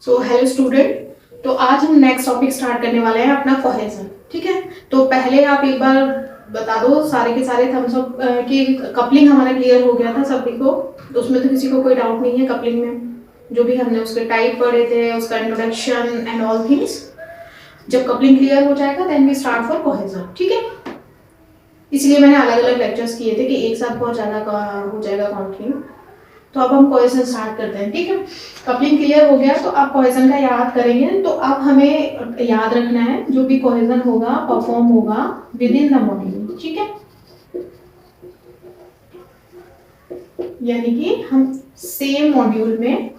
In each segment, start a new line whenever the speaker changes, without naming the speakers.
So hello student, तो आज हम नेक्स्ट टॉपिक स्टार्ट करने वाले हैं अपना कोहेजन। ठीक है, तो पहले आप एक बार बता दो सारे के सारे थम्स अप कि कपलिंग हमारा क्लियर हो गया था सभी को, तो उसमें तो किसी को कोई डाउट नहीं है। कपलिंग में जो भी हमने उसके टाइप पढ़े थे, उसका इंट्रोडक्शन एंड ऑल थिंग्स, जब कपलिंग क्लियर हो जाएगा then we start for cohesion. ठीक है, इसलिए मैंने अलग अलग लेक्चर्स किए थे कि एक साथ बहुत ज़्यादा हो जाएगा कंटिन्यू। तो अब हम कोहेजन स्टार्ट करते हैं। ठीक है, कपलिंग क्लियर हो गया तो अब कोहेजन का याद करेंगे। तो अब हमें याद रखना है जो भी कोहेजन होगा परफॉर्म होगा विद इन द मॉड्यूल। ठीक है, यानी कि हम सेम मॉड्यूल में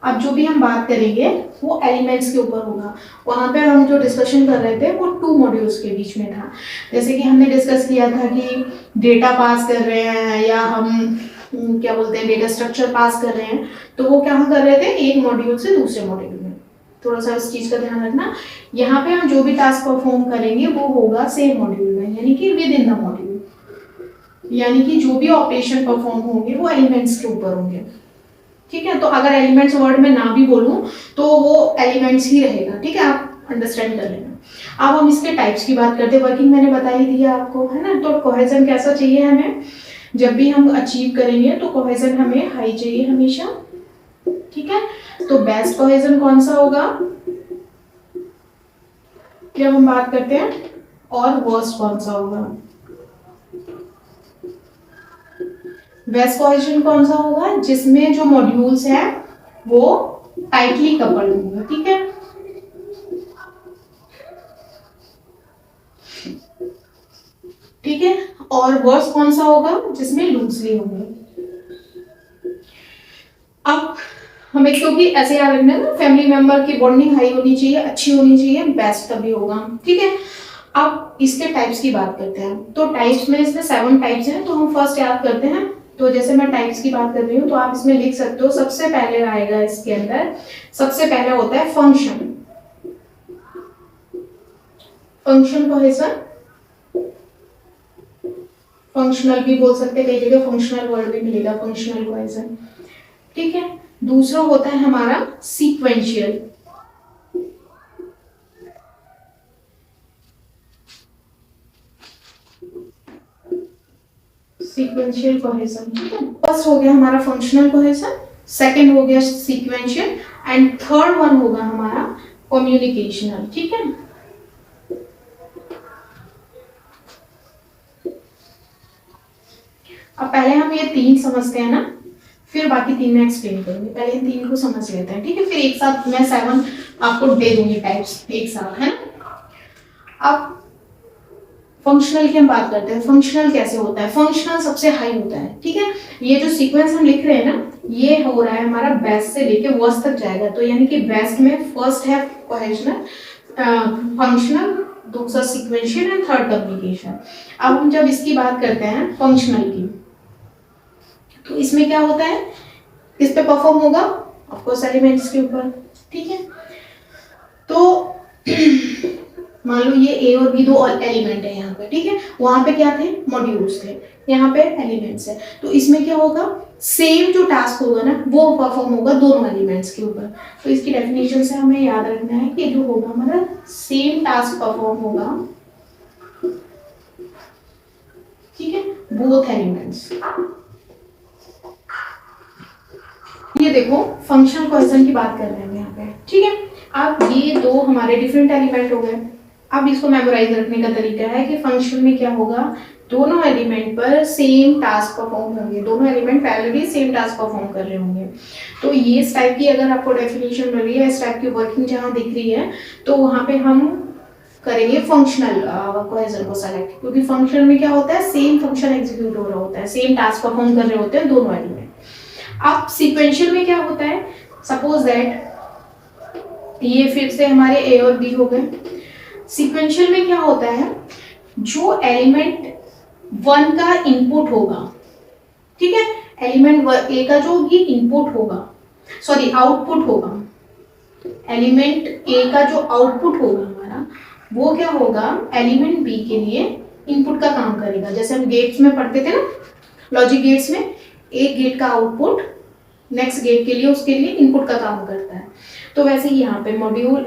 अब जो भी हम बात करेंगे वो एलिमेंट्स के ऊपर होगा। वहां पे हम जो डिस्कशन कर रहे थे वो 2 मॉड्यूल्स के बीच में था। जैसे कि हमने डिस्कस किया था कि डेटा पास कर रहे हैं या हम क्या बोलते हैं डेटा स्ट्रक्चर पास कर रहे हैं, तो वो क्या हम कर रहे थे एक मॉड्यूल से दूसरे मॉड्यूल में। थोड़ा सा इस चीज का ध्यान रखना। यहाँ पे हम जो भी टास्क परफॉर्म करेंगे वो होगा सेम मॉड्यूल में, यानी कि विद इन द मॉड्यूल, यानी कि जो भी ऑपरेशन परफॉर्म होंगे वो एलिमेंट्स के ऊपर होंगे। ठीक है, तो अगर एलिमेंट्स वर्ड में ना भी बोलूं तो वो एलिमेंट्स ही रहेगा। ठीक है, आप अंडरस्टैंड कर लेना। अब हम इसके टाइप्स की बात करते हैं। वर्किंग मैंने बता ही दिया आपको, है ना। तो कोहेजन कैसा चाहिए हमें, जब भी हम अचीव करेंगे तो कोहेजन हमें हाई चाहिए हमेशा। ठीक है, तो बेस्ट कोहेजन कौन सा होगा जब हम बात करते हैं, और वर्स्ट कौन सा होगा। बेस्ट कोहेजन कौन सा होगा जिसमें जो मॉड्यूल्स हैं वो टाइटली कपल्ड होंगे। ठीक है, ठीक है, और वर्स्ट कौन सा होगा जिसमें लूजली होंगे। अब हमें क्योंकि ऐसे याद रखना है ना, फैमिली मेंबर की बॉन्डिंग हाई होनी चाहिए, अच्छी होनी चाहिए, बेस्ट तभी होगा। ठीक है, अब इसके टाइप्स की बात करते हैं। तो टाइप्स में इसमें 7 टाइप्स हैं, तो हम फर्स्ट याद करते हैं। तो जैसे मैं टाइप्स की बात कर रही हूँ तो आप इसमें लिख सकते हो। सबसे पहले आएगा इसके अंदर, सबसे पहले होता है फंक्शन। फंक्शन कोहेजन, फंक्शनल भी बोल सकते हैं, कई जगह फंक्शनल वर्ड भी मिलेगा, फंक्शनल कोहेजन। ठीक है, दूसरा होता है हमारा सीक्वेंशियल। Sequential cohesion. ठीक है, फर्स्ट हो गया हमारा फंक्शनल कोहेजन, सेकंड हो गया सीक्वेंशियल, एंड थर्ड वन होगा हमारा कम्युनिकेशनल। ठीक है, अब पहले हम ये 3 समझते हैं ना, फिर बाकी 3 में एक्सप्लेन करूंगी। पहले इन 3 को समझ लेते हैं। ठीक है, फिर एक साथ मैं 7 आपको दे दूंगी टाइप्स एक साथ, है ना। अब फंक्शनल की हम बात करते हैं। फंक्शनल कैसे होता है, फंक्शनल सबसे हाई होता है। ठीक है, ये जो सीक्वेंस हम लिख रहे हैं ना, ये हो रहा है हमारा बेस्ट से लेके वर्स्ट तक जाएगा। तो यानी कि बेस्ट में फर्स्ट है कोहेजनल, फंक्शनल, दूसरा सीक्वेंशियल एंड थर्ड कम्युनिकेशन। अब हम जब इसकी बात करते हैं फंक्शनल की, तो इसमें क्या होता है, किस पे परफॉर्म होगा, ऑफ कोर्स एलिमेंट्स के ऊपर। ठीक है, तो मान लो ये ए और बी 2 एलिमेंट है यहाँ पे। ठीक है, वहां पे क्या थे, मॉड्यूल्स थे, यहाँ पे एलिमेंट्स है। तो इसमें क्या होगा, सेम जो टास्क होगा ना वो परफॉर्म होगा दोनों एलिमेंट्स के ऊपर। तो इसकी डेफिनेशन से हमें याद रखना है कि जो होगा हमारा सेम टास्क परफॉर्म होगा, ठीक है, बोथ एलिमेंट्स। ये देखो फंक्शनल कोहेजन की बात कर रहे हैं यहाँ पे। ठीक है, अब ये 2 हमारे डिफरेंट एलिमेंट हो गए। अब इसको मेमोराइज रखने का तरीका है कि फंक्शन में क्या होगा, दोनों एलिमेंट पर सेम टास्क परफॉर्म होंगे, दोनों element parallelly same task perform कर रहे होंगे। तो ये इस टाइप की अगर आपको डेफिनेशन मिल रही है, इस टाइप की वर्किंग जहाँ दिख रही है, तो वहाँ पे हम करेंगे फंक्शनल कोहेजन को सेलेक्ट, क्योंकि फंक्शन में क्या होता है, सेम फंक्शन एग्जीक्यूट हो रहा होता है, सेम टास्क परफॉर्म कर रहे होते हैं दोनों एलिमेंट। अब सीक्वेंशियल में क्या होता है, सपोज दैट ये फिर से हमारे ए और बी हो गए। सीक्वेंशियल में क्या होता है, जो एलिमेंट 1 का इनपुट होगा, ठीक है, एलिमेंट ए का जो भी इनपुट होगा, सॉरी आउटपुट होगा, एलिमेंट ए का जो आउटपुट होगा हमारा, वो क्या होगा, एलिमेंट बी के लिए इनपुट का काम करेगा। जैसे हम गेट्स में पढ़ते थे ना, लॉजिक गेट्स में एक गेट का आउटपुट नेक्स्ट गेट के लिए उसके लिए इनपुट का काम करता है। तो वैसे ही यहाँ पे मॉड्यूल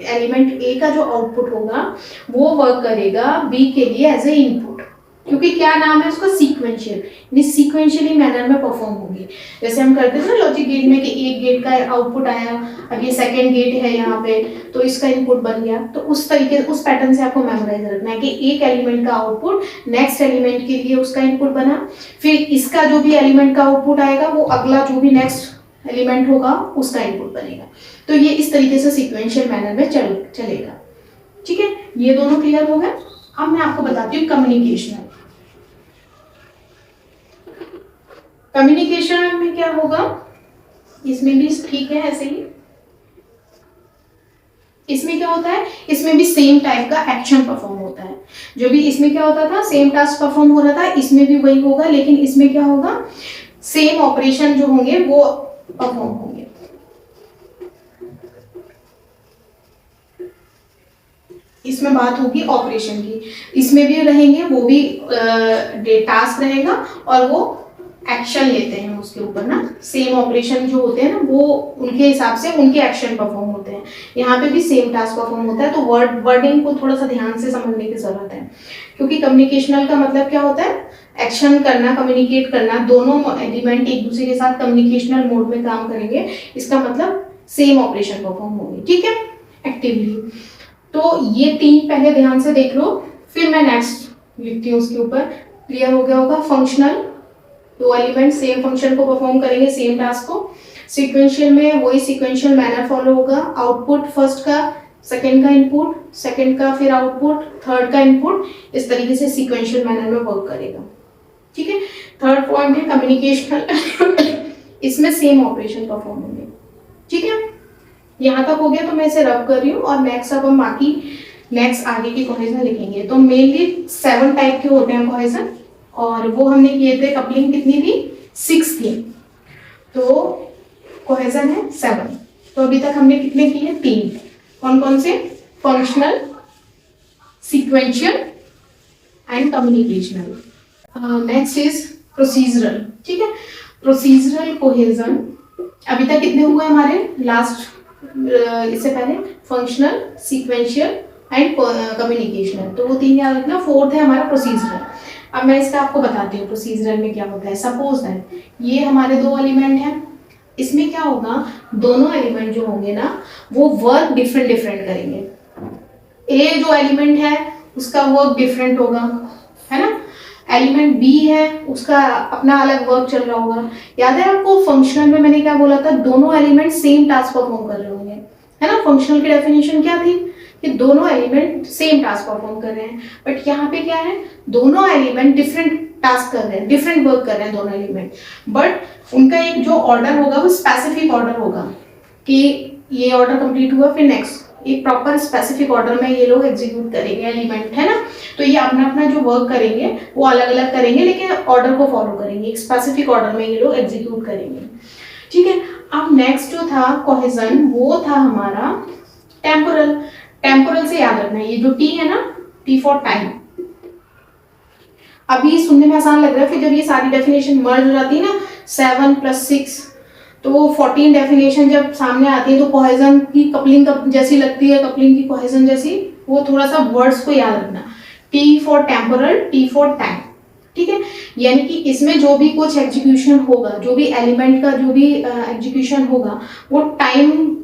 एलिमेंट ए का जो आउटपुट होगा वो वर्क करेगा बी के लिए एज ए इनपुट, क्योंकि क्या नाम है उसका, सीक्वेंशियल, यानी सीक्वेंशियली मैनर में परफॉर्म होगी। जैसे हम करते थे ना लॉजिक गेट में कि एक गेट का आउटपुट आया, अब ये सेकंड गेट है यहाँ पे तो इसका इनपुट बन गया, तो उस तरीके उस पैटर्न से आपको मेमोराइज रखना है कि एक एलिमेंट का आउटपुट नेक्स्ट एलिमेंट के लिए उसका इनपुट बना, फिर इसका जो भी एलिमेंट का आउटपुट आएगा वो अगला जो भी नेक्स्ट एलिमेंट होगा उसका इनपुट बनेगा। तो ये इस तरीके से सीक्वेंशियल मैनर में चलेगा। ठीक है, ये दोनों क्लियर हो गए। अब मैं आपको बताती हूँ कम्युनिकेशन। कम्युनिकेशन में क्या होगा, इसमें भी ठीक है ऐसे ही। इसमें क्या होता है, इसमें भी सेम टाइप का एक्शन परफॉर्म होता है। जो भी इसमें क्या होता था, सेम टास्क परफॉर्म हो रहा था, इसमें भी वही होगा, लेकिन इसमें क्या होगा, सेम ऑपरेशन जो होंगे वो परफॉर्म होंगे। इसमें बात होगी ऑपरेशन की, इसमें भी रहेंगे वो भी टास्क रहेगा और वो एक्शन लेते हैं उसके ऊपर ना, सेम ऑपरेशन जो होते हैं ना वो उनके हिसाब से उनके एक्शन परफॉर्म होते हैं। यहाँ पे भी सेम टास्क परफॉर्म होता है, तो वर्डिंग को थोड़ा सा ध्यान से समझने की जरूरत है, क्योंकि कम्युनिकेशनल का मतलब क्या होता है, एक्शन करना, कम्युनिकेट करना, दोनों एलिमेंट एक दूसरे के साथ कम्युनिकेशनल मोड में काम करेंगे, इसका मतलब सेम ऑपरेशन परफॉर्म होंगे। ठीक है, एक्टिवली। तो ये तीन पहले ध्यान से देख लो, फिर मैं नेक्स्ट लिखती हूँ उसके ऊपर। क्लियर हो गया होगा। फंक्शनल, दो एलिमेंट सेम फंक्शन को परफॉर्म करेंगे, सेम टास्क को। सीक्वेंशियल में वही सीक्वेंशियल मैनर फॉलो होगा, आउटपुट फर्स्ट का सेकंड का इनपुट, सेकंड का फिर आउटपुट, थर्ड का इनपुट, इस तरीके से सीक्वेंशियल मैनर में वर्क करेगा। ठीक है, थर्ड पॉइंट है कम्युनिकेशनल इसमें सेम ऑपरेशन परफॉर्म होंगे। ठीक है, यहाँ तक हो गया, तो मैं इसे रब कर रही हूँ और नेक्स्ट अब हम बाकी नेक्स्ट आगे की कोहेजन लिखेंगे। तो मेनली 7 टाइप के होते हैं कोहेजन, और वो हमने किए थे, कपलिंग कितनी थी, 6 थी, तो कोहेजन है 7। तो अभी तक हमने कितने किए, 3। कौन कौन से, functional, sequential and communicational. Next is procedural. ठीक है, प्रोसीजरल कोहेजन अभी तक कितने हुए हमारे, लास्ट इससे पहले फंक्शनल, सीक्वेंशियल एंड कम्युनिकेशनल, तो वो 3 याद रखना। 4th है हमारा प्रोसीजरल। अब मैं इसका आपको बताती हूँ प्रोसीजरल में क्या होता है। सपोज दैट ये हमारे 2 एलिमेंट हैं, इसमें क्या होगा, दोनों एलिमेंट जो होंगे ना वो वर्क डिफरेंट करेंगे। ए जो एलिमेंट है उसका वर्क डिफरेंट होगा, है ना। एलिमेंट बी है, उसका अपना अलग वर्क चल रहा होगा। याद है आपको फंक्शनल में मैंने क्या बोला था, दोनों एलिमेंट सेम टास्क परफॉर्म कर रहे होंगे, है ना। फंक्शनल की डेफिनेशन क्या थी कि दोनों एलिमेंट सेम टास्क परफॉर्म कर रहे हैं, बट यहाँ पे क्या है, दोनों एलिमेंट डिफरेंट टास्क कर रहे हैं, डिफरेंट वर्क कर रहे हैं दोनों एलिमेंट, बट उनका एक जो ऑर्डर होगा वो स्पेसिफिक ऑर्डर होगा कि ये ऑर्डर कंप्लीट हुआ फिर नेक्स्ट, एक प्रॉपर स्पेसिफिक ऑर्डर में ये लोग एग्जीक्यूट करेंगे एलिमेंट, है ना। तो ये अपना अपना जो वर्क करेंगे वो अलग अलग करेंगे, लेकिन ऑर्डर को फॉलो करेंगे, एक स्पेसिफिक ऑर्डर में ये लोग एग्जीक्यूट करेंगे। ठीक है, अब नेक्स्ट जो था कोहेजन वो था हमारा टेम्पोरल। टेम्पोरल से याद रखना है, ये जो टी है ना, टी फॉर टाइम। अभी सुनने में आसान लग रहा है, फिर जब ये सारी डेफिनेशन मर्ज हो जाती है ना, 7 + 6 तो 14 डेफिनेशन जब सामने आती है तो कोहेजन की कपलिंग जैसी लगती है, कपलिंग की कोहेजन जैसी। वो थोड़ा सा वर्ड्स को याद रखना, T for temporal, T for time. ठीक है, यानी कि इसमें जो भी कुछ एग्जीक्यूशन होगा, जो भी एलिमेंट का जो भी एग्जीक्यूशन होगा वो टाइम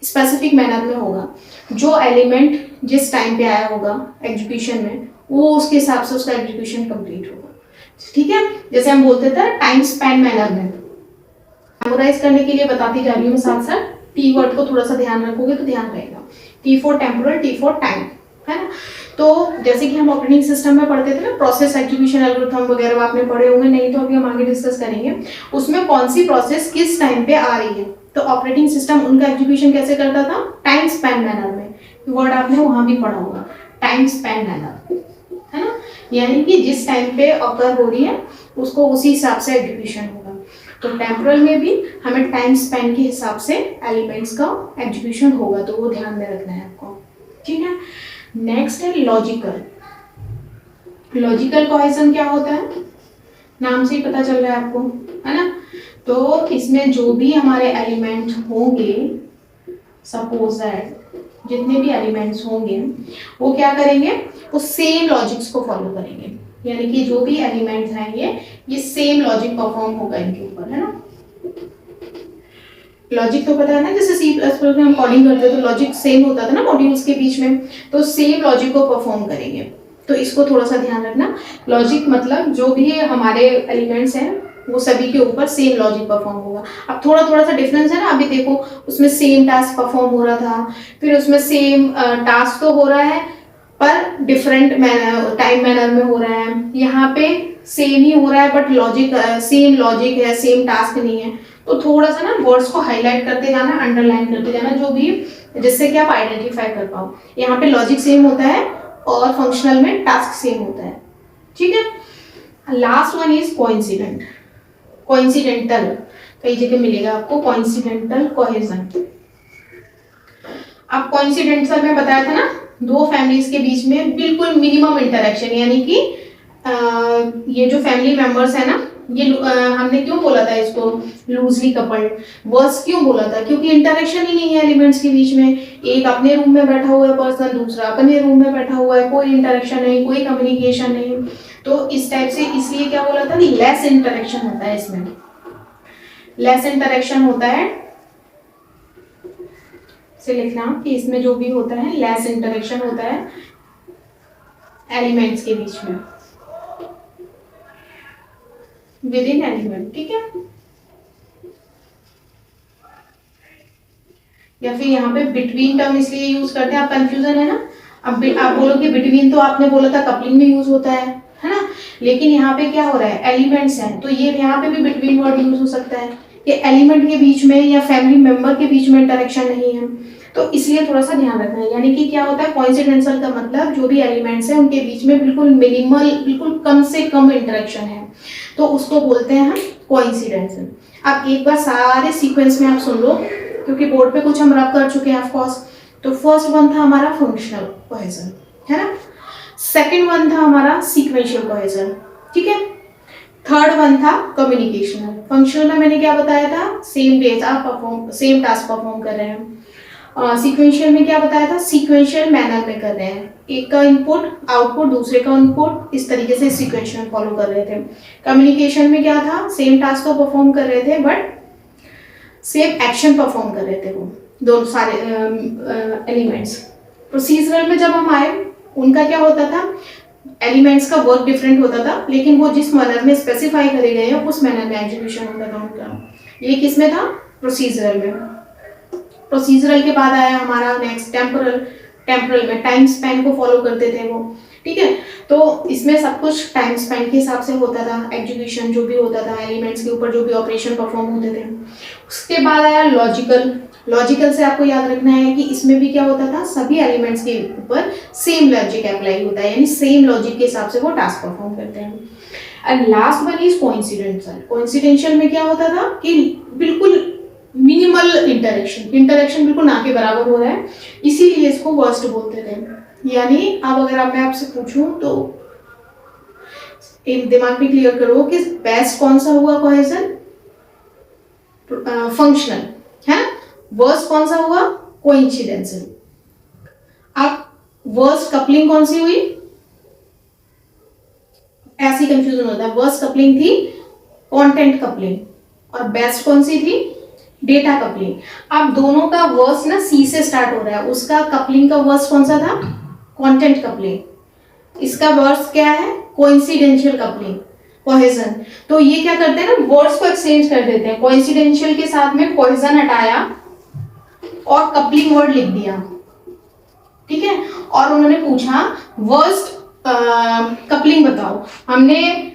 स्पेसिफिक मैनर में होगा। जो एलिमेंट जिस टाइम पे आया होगा एग्जीक्यूशन में, वो उसके हिसाब से उसका एग्जीक्यूशन कंप्लीट होगा। ठीक है, जैसे हम बोलते थे टाइम स्पैन मैनर में। मेमोराइज करने के लिए बताती जा रही हूँ साथ साथ, टी वर्ड को थोड़ा सा ध्यान रखोगे तो ध्यान रहेगा। T for temporal, T for time, है ना। तो जैसे कि हम ऑपरेटिंग सिस्टम में पढ़ते थे ना, प्रोसेस एग्जीक्यूशन एल्गोरिथम वगैरह आपने पढ़े होंगे, नहीं तो अभी हम आगे डिस्कस करेंगे। उसमें कौन सी प्रोसेस किस टाइम पे आ रही है, तो ऑपरेटिंग सिस्टम उनका एग्जीक्यूशन कैसे करता था, टाइम स्पैन मैनर में। वर्ड आपने वहां भी पढ़ा होगा, टाइम स्पैन मैनर, है ना। यानी कि जिस टाइम पे ऑकर हो रही है उसको उसी हिसाब से एग्जीक्यूशन होगा। तो टेम्पोरल में भी हमें टाइम स्पैन के हिसाब से एलिमेंट्स का एग्जीक्यूशन होगा, तो वो ध्यान में रखना है आपको। ठीक है, नेक्स्ट है लॉजिकल। लॉजिकल कोहेजन क्या होता है, नाम से ही पता चल रहा है आपको, है ना। तो इसमें जो भी हमारे एलिमेंट होंगे, सपोज दैट जितने भी एलिमेंट्स होंगे वो क्या करेंगे, वो सेम लॉजिक्स को फॉलो करेंगे, यानी कि जो भी एलिमेंट्स हैं ये सेम लॉजिक परफॉर्म होगा इनके ऊपर, है ना। लॉजिक तो पता है ना, जैसे सी प्लस प्लस में हम कोडिंग करते हैं तो लॉजिक सेम होता था ना मॉड्यूल्स के बीच में, तो सेम लॉजिक को परफॉर्म करेंगे। तो इसको थोड़ा सा ध्यान रखना, लॉजिक मतलब जो भी हमारे एलिमेंट्स हैं वो सभी के ऊपर सेम लॉजिक परफॉर्म होगा। अब थोड़ा थोड़ा सा डिफरेंस है ना, अभी देखो उसमें सेम टास्क परफॉर्म हो रहा था, फिर उसमें सेम टास्क तो हो रहा है पर डिफरेंट टाइम मैनर में हो रहा है, यहाँ पे सेम ही हो रहा है बट लॉजिक सेम लॉजिक है, सेम टास्क नहीं है। तो थोड़ा सा ना वर्ड्स को हाईलाइट करते जाना, अंडरलाइन करते जाना, जो भी जिससे कि आप आइडेंटिफाई कर पाओ। यहाँ पे लॉजिक सेम होता है और फंक्शनल में टास्क सेम होता है, ठीक है। Last one is coincident, coincidental, कई जगह मिलेगा आपको कोइंसिडेंटल कोहेजन। अब कोइंसिडेंटल में बताया था ना, दो फैमिलीज के बीच में बिल्कुल मिनिमम इंटरेक्शन, यानी कि ये जो फैमिली मेंबर्स है ना, ये हमने क्यों बोला था इसको लूजली कपल्ड, वर्स क्यों बोला था, क्योंकि इंटरेक्शन ही नहीं है एलिमेंट्स के बीच में। एक अपने रूम में बैठा हुआ है पर्सन, दूसरा अपने रूम में बैठा हुआ है, कोई इंटरेक्शन नहीं, कोई कम्युनिकेशन नहीं। तो इस टाइप से इसलिए क्या बोला था, लेस इंटरेक्शन होता है इसमें, लेस इंटरेक्शन होता है, से लिखना कि इसमें जो भी होता है लेस इंटरेक्शन होता है एलिमेंट्स के बीच में विद इन एलिमेंट, ठीक है। या फिर यहाँ पे बिटवीन टर्म इसलिए यूज करते हैं, आप कंफ्यूजन है ना। अब आप बोलोगे बिटवीन तो आपने बोला था कपलिंग में यूज होता है ना, लेकिन यहाँ पे क्या हो रहा है, एलिमेंट्स हैं, तो ये यहाँ पे भी बिटवीन वर्ड यूज हो सकता है कि एलिमेंट के बीच में या फैमिली मेंबर के बीच में इंटरेक्शन नहीं है, तो इसलिए थोड़ा सा ध्यान रखना है। यानी कि क्या होता है कोइंसिडेंटल का मतलब जो भी एलिमेंट्स हैं उनके बीच में बिल्कुल मिनिमल, बिल्कुल कम से कम इंटरेक्शन है, तो उसको बोलते हैं हम कोइंसिडेंटल। अब एक बार सारे सीक्वेंस में आप सुन लो, क्योंकि बोर्ड पे कुछ हम रब कर चुके हैं ऑफ कोर्स। तो फर्स्ट वन था हमारा फंक्शनल कोहेजन, है ना। सेकंड वन था हमारा सीक्वेंशियल कोहेजन, ठीक है। थर्ड वन था कम्युनिकेशनल। फंक्शनल में मैंने क्या बताया था, सेम टास्क परफॉर्म कर रहे हैं। सीक्वेंशियल में क्या बताया था, सीक्वेंशियल मैनर में कर रहे हैं, एक का इनपुट आउटपुट दूसरे का इनपुट, इस तरीके से सीक्वेंशियल फॉलो कर रहे थे। कम्युनिकेशन में क्या था, सेम टास्क को परफॉर्म कर रहे थे बट सेम एक्शन परफॉर्म कर रहे थे वो दोनों सारे एलिमेंट्स। प्रोसीजरल में जब हम आए उनका क्या होता था, एलिमेंट्स का वर्क डिफरेंट होता था, लेकिन वो जिस मैनर में स्पेसिफाई करे गए हैं उस मैनर में एग्जीक्यूशन होता था उनका। ये किस में था, प्रोसीजरल में। प्रोसीजरल के बाद आया हमारा नेक्स्ट टेम्पोरल। टेम्पोरल में टाइम स्पैन को फॉलो करते थे वो, ठीक है। तो इसमें सब कुछ टाइम स्पैन के हिसाब से होता था, एग्जीक्यूशन जो भी होता था एलिमेंट्स के ऊपर जो भी ऑपरेशन परफॉर्म होते थे। उसके बाद आया लॉजिकल। लॉजिकल से आपको याद रखना है कि इसमें भी क्या होता था, सभी एलिमेंट्स के ऊपर सेम लॉजिक अप्लाई होता है, यानी सेम लॉजिक के हिसाब से वो टास्क परफॉर्म करते हैं। And last one is coincidental. Coincidental में क्या होता था कि बिल्कुल मिनिमल इंटरेक्शन बिल्कुल ना के बराबर हो रहा है, इसीलिए इसको वर्स्ट बोलते थे। यानी अब अगर मैं आपसे पूछूं तो एक दिमाग में क्लियर करो कि बेस्ट कौन सा हुआ कोहेजन, फंक्शनल है, वर्स्ट कौन सा हुआ, कोइंसिडेंशियल। अब वर्स्ट कपलिंग कौन सी हुई, ऐसी कंफ्यूजन होता है, वर्स्ट कपलिंग थी कंटेंट कपलिंग और बेस्ट कौन सी थी, डेटा कपलिंग। अब दोनों का वर्स ना सी से स्टार्ट हो रहा है, उसका कपलिंग का वर्स कौन सा था, कंटेंट कपलिंग। इसका वर्स क्या है, कोइंसिडेंशियल कपलिंग, कोहेजन। तो ये क्या करते हैं ना, वर्ड्स को एक्सचेंज कर देते हैं, कोइंसिडेंशियल के साथ में कोहेजन हटाया और कपलिंग वर्ड लिख दिया, ठीक है। और उन्होंने पूछा वर्स्ट कपलिंग बताओ, हमने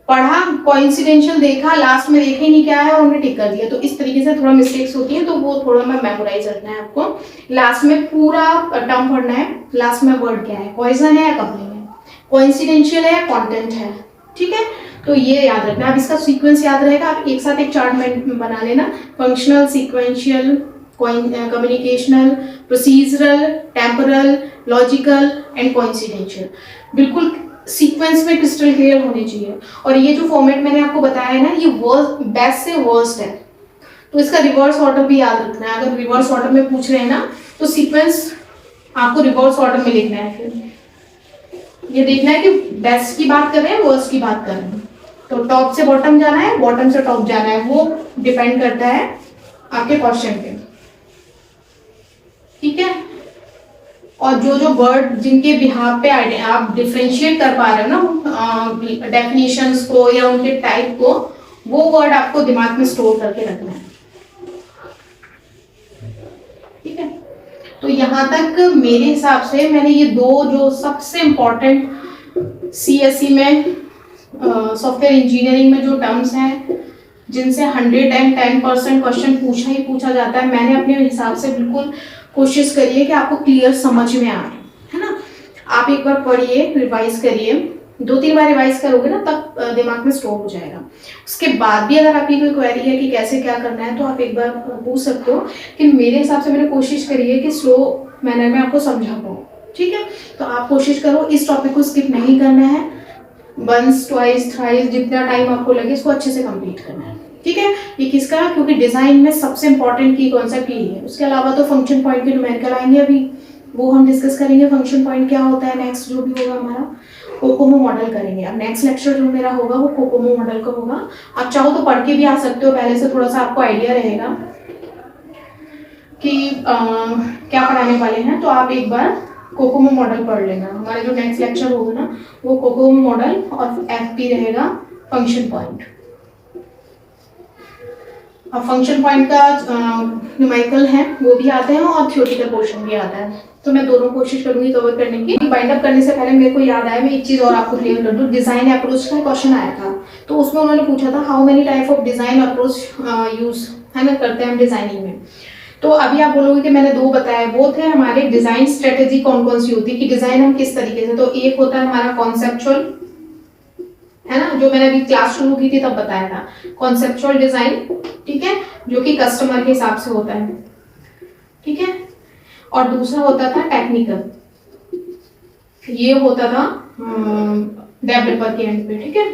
पढ़ा कोइंसिडेंशियल देखा, लास्ट में देखे नहीं क्या है और हमने टिक कर दिया। तो इस तरीके से थोड़ा मिस्टेक्स होती हैं, तो वो थोड़ा मैं मेमोराइज रखना है आपको। लास्ट में पूरा टर्म पढ़ना है, लास्ट में वर्ड क्या है, कोहेजन है या कपलिंग है, कोइंसिडेंशियल है या कंटेंट है, ठीक है। तो ये याद रखना। अब इसका सीक्वेंस याद रहेगा, आप एक साथ एक चार्ट में बना लेना, functional, sequential, communicational, procedural, temporal, logical and coincidental. बिल्कुल सीक्वेंस में क्रिस्टल क्लियर होनी चाहिए। और ये जो फॉर्मेट मैंने आपको बताया है ना, ये वर्स्ट बेस्ट से वर्स्ट है, तो इसका रिवर्स ऑर्डर भी याद रखना है। अगर रिवर्स ऑर्डर में पूछ रहे हैं ना, तो सीक्वेंस आपको रिवर्स ऑर्डर में लिखना है। फिर ये देखना है कि बेस्ट की बात कर रहे हैं, वर्स्ट की बात कर रहे हैं। तो टॉप से बॉटम जाना है, बॉटम से टॉप जाना है, वो डिपेंड करता है आपके क्वेश्चन पे, ठीक है। और जो जो वर्ड जिनके बिहाफ पे आप डिफरेंशिएट कर पा रहे हो ना डेफिनेशंस को या उनके टाइप को, वो वर्ड आपको दिमाग में स्टोर करके रखना है, ठीक है। तो यहाँ तक मेरे हिसाब से मैंने ये दो जो सबसे इम्पोर्टेंट सीएसई में सॉफ्टवेयर इंजीनियरिंग में जो टर्म्स हैं जिनसे 110% क्वेश्चन पूछा ही पूछा जाता है, मैंने अपने हिसाब से बिल्कुल कोशिश करिए कि आपको क्लियर समझ में आए, है ना। आप एक बार पढ़िए, रिवाइज करिए, 2-3 बार रिवाइज करोगे ना तब दिमाग में स्टोर हो जाएगा। उसके बाद भी अगर आपकी कोई क्वेरी है कि कैसे क्या करना है, तो आप एक बार पूछ सकते हो। कि मेरे हिसाब से मैंने कोशिश करी है कि स्लो मैनर में आपको समझा पाऊँ, ठीक है। तो आप कोशिश करो इस टॉपिक को स्किप नहीं करना है, वंस ट्वाइस थ्राइस जितना टाइम आपको लगे इसको अच्छे से कंप्लीट करना है, ठीक है। ये किसका, क्योंकि डिजाइन में सबसे इंपॉर्टेंट की कॉन्सेप्ट यही है। उसके अलावा तो फंक्शन पॉइंट के न्यूमेरिकल आएंगे, अभी वो हम डिस्कस करेंगे। फंक्शन पॉइंट क्या होता है, नेक्स्ट जो भी होगा हमारा कोकोमो मॉडल करेंगे। अब नेक्स्ट लेक्चर जो मेरा होगा वो कोकोमो मॉडल का होगा। आप चाहो तो पढ़ के भी आ सकते हो, पहले से थोड़ा सा आपको आइडिया रहेगा कि क्या पढ़ाने वाले हैं। तो आप एक बार कोकोमो मॉडल पढ़ लेना। हमारा जो नेक्स्ट लेक्चर होगा ना वो कोकोमो मॉडल और एफपी रहेगा फंक्शन पॉइंट। अब फंक्शन पॉइंट का न्यूमेरिकल है वो भी आते हैं और थ्योरेटिकल पोर्शन भी आता है, तो मैं दोनों कोशिश करूंगी कवर करने की। बाइंड अप करने से पहले मेरे को याद आया, मैं एक चीज और आपको क्लियर कर दूं। डिजाइन अप्रोच का क्वेश्चन आया था, तो उसमें उन्होंने पूछा था how many type of design approach use है ना करते हैं हम डिजाइनिंग में। तो अभी आप बोलोगे कि मैंने 2 बताए, वो थे हमारे डिजाइन स्ट्रेटेजी कौन कौन सी होती है कि डिजाइन हम किस तरीके से। तो एक होता है हमारा कॉन्सेप्चुअल, है ना, जो मैंने अभी क्लास शुरू की थी तब बताया था, कॉन्सेप्चुअल डिजाइन, ठीक है, जो कि कस्टमर के हिसाब से होता है, ठीक है। और दूसरा होता था टेक्निकल, ये होता था डेवलपर के एंड पे, ठीक है।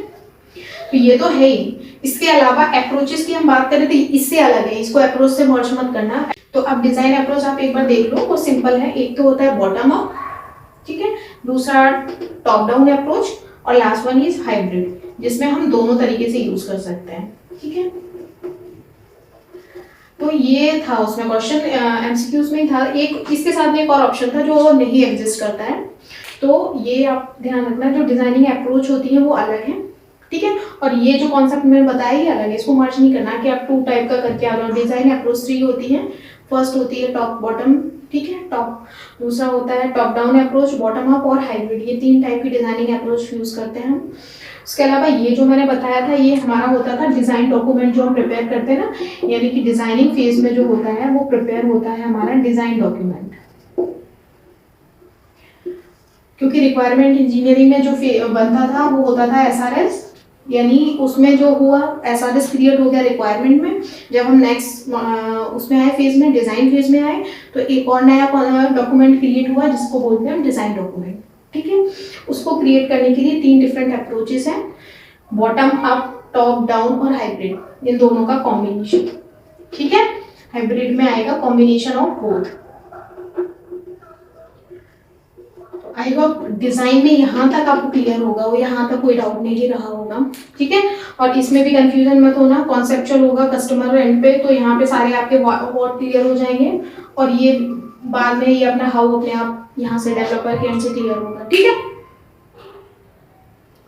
तो ये तो है ही। इसके अलावा अप्रोचेस की हम बात करें तो इससे अलग है, इसको अप्रोच से मर्ज मत करना। तो अब डिजाइन अप्रोच आप एक बार देख लो, वो सिंपल है। एक तो होता है बॉटम अप, ठीक है, दूसरा टॉप डाउन अप्रोच, और लास्ट वन इज हाइब्रिड, जिसमें हम दोनों तरीके से यूज कर सकते हैं, ठीक है। तो ये था उसमें क्वेश्चन, एमसीक्यूज में ही था। एक इसके साथ में एक और ऑप्शन था जो नहीं एग्जिस्ट करता है, तो ये आप ध्यान रखना, जो डिजाइनिंग अप्रोच होती है वो अलग है, ठीक है। और ये जो कॉन्सेप्ट मैंने बताया ये अलग है, इसको मर्ज नहीं करना कि आप 2 टाइप का करके आ रहे हो। डिजाइन अप्रोच 3 होती है, फर्स्ट होती है टॉप बॉटम, ठीक है, टॉप, दूसरा होता है top down approach, bottom up और हाइब्रिड। ये 3 टाइप की डिजाइनिंग अप्रोच यूज करते हैं हम। उसके अलावा ये जो मैंने बताया था ये हमारा होता था डिजाइन डॉक्यूमेंट जो हम प्रिपेयर करते हैं ना, यानी कि डिजाइनिंग फेज में जो होता है वो प्रिपेयर होता है हमारा डिजाइन डॉक्यूमेंट। क्योंकि रिक्वायरमेंट इंजीनियरिंग में जो बनता था वो होता था एसआरएस, यानी उसमें जो हुआ एसआरएस क्रिएट हो गया रिक्वायरमेंट में। जब हम नेक्स्ट उसमें आए फेज में, डिजाइन फेज में आए, तो एक और नया डॉक्यूमेंट क्रिएट हुआ जिसको बोलते हैं हम डिजाइन डॉक्यूमेंट, ठीक है। उसको क्रिएट करने के लिए 3 डिफरेंट अप्रोचेस हैं, बॉटम अप, टॉप डाउन और हाइब्रिड, इन दोनों का कॉम्बिनेशन, ठीक है। हाइब्रिड में आएगा combination of both. I hope design में यहाँ तक आपको क्लियर होगा, वो यहाँ तक कोई डाउट नहीं रहा होगा, ठीक है। और इसमें भी कंफ्यूजन मत होना, कॉन्सेप्चुअल होगा कस्टमर एंड पे, तो यहाँ पे सारे आपके वर्ड क्लियर हो जाएंगे, और ये बाद में ये अपना हाउ अपने आप यहाँ से डेवलपर के एंड से क्लियर होगा, ठीक है।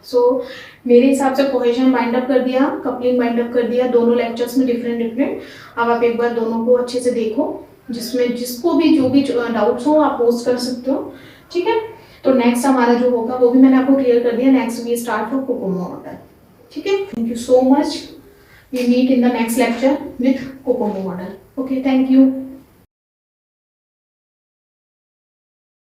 सो मेरे हिसाब से कोहेजन बाइंड अप कर दिया, कपलिंग बाइंड अप कर दिया, दोनों लेक्चर्स में डिफरेंट। अब आप एक बार दोनों को अच्छे से देखो, जिसमें जिसको भी जो भी डाउट्स हो आप पोस्ट कर सकते हो, ठीक है। तो नेक्स्ट हमारा जो होगा वो भी मैंने आपको क्लियर कर दिया। Next we start for COCOMO model, ठीक है। Thank you so much, we meet in the next lecture with COCOMO model. Okay, thank you.